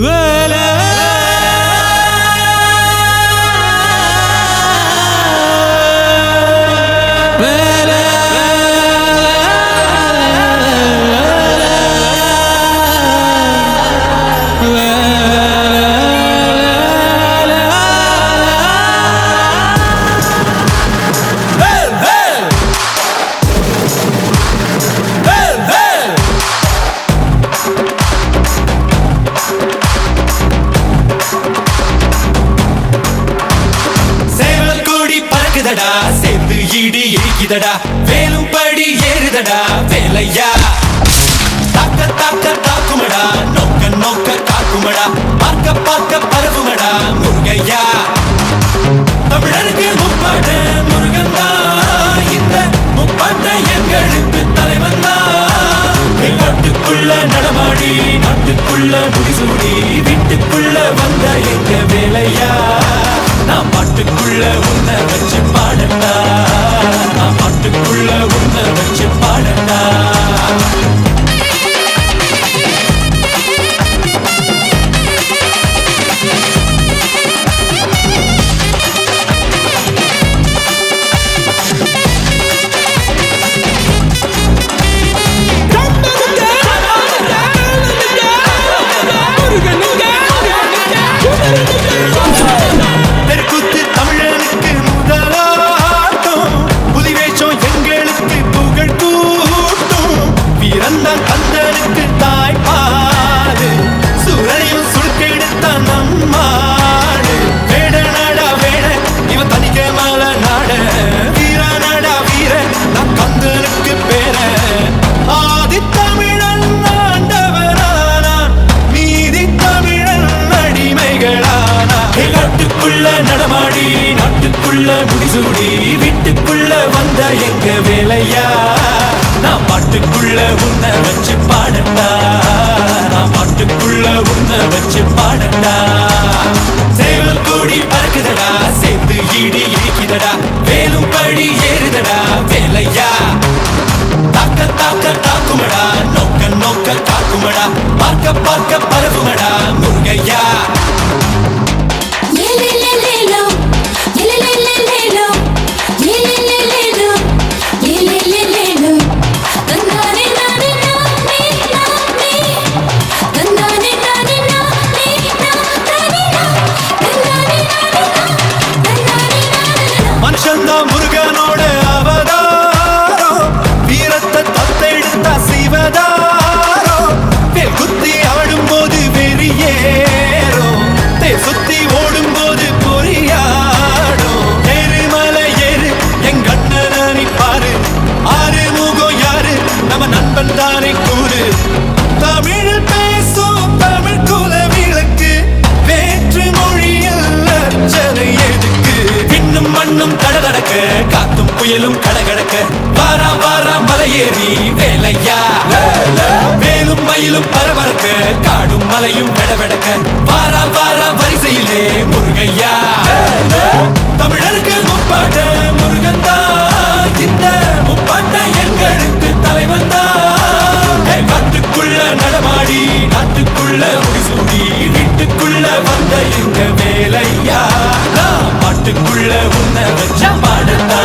வேலை சேர்ந்து ஈடு இடிக்குதடா வேலும் படி ஏறுதடா வேலையா தாக்க தாக்க தாக்குமடா நோக்க நோக்க காக்குமடா பார்க்க பார்க்க பரவுமடா முருகையா தமிழருக்கு முப்பாட்ட முருகன் தான் இந்த முப்பாட்ட எங்களுக்கு தலைவன் தான் நாட்டுக்குள்ள நடமாடி நாட்டுக்குள்ள முடிசூடி வீட்டுக்குள்ள வந்த எங்க வேலையா நான் பாட்டுக்குள்ள உன்னை வச்சு பாடட்டா நான் பாட்டுக்குள்ள உன்னை வச்சு பாடட்டா நடமாடி நாட்டுக்குள்ள முடிசூடி வீட்டுக்குள்ள வந்த எங்க வேலையா நான் பாட்டுக்குள்ள உன்னை வச்சு பாடட்டா நான் பாட்டுக்குள்ள உன்னை வச்சு பாடட்டா சேவல் கூடி பறக்குதடா சேர்ந்து ஈடு இடிக்குதடா வேலும் படி ஏறுதடா வேலையா தாக்க தாக்க தாக்குமடா நோக்க நோக்க காக்குமடா பார்க்க பார்க்க பரவுமடா முருகையா முருகனோட அவதாரம் வீரத்தை தத்தெடுத்த சிவதாரம் வேல் குத்தி ஆடும் போது வெறியேறும் தேர் சுத்தி ஓடும் போது பொறியாடும் எருமலை ஏறு எங்க அண்ணனை பாரு ஆறு முகம் யாரு நம்ம நண்பன் தானே கூறு தமிழில் பேசும் தமிழ் குல விளக்கு வேற்று மொழியில் அர்ச்சனை எதுக்கு விண்ணும் மண்ணும் கடகடக்க காத்தும் புயலும் கடகடக்க வாரா வாரா மலையேறி வேலையா வேலும் மயிலும் பரபரக்க காடும் மலையும் வெடவெடக்க வாரா வாரா வரிசையிலே முருகையா தமிழருக்கு முப்பாட்ட முருகன் தான் இந்த முப்பாட்ட எங்களுக்கு தலைவன் தான் காட்டுக்குள்ள நடமாடி நாட்டுக்குள்ள முடிசூடி வீட்டுக்குள்ள வந்த எங்க வேலையா பாட்டுக்குள்ள உன்னை வச்ச பாடட்டா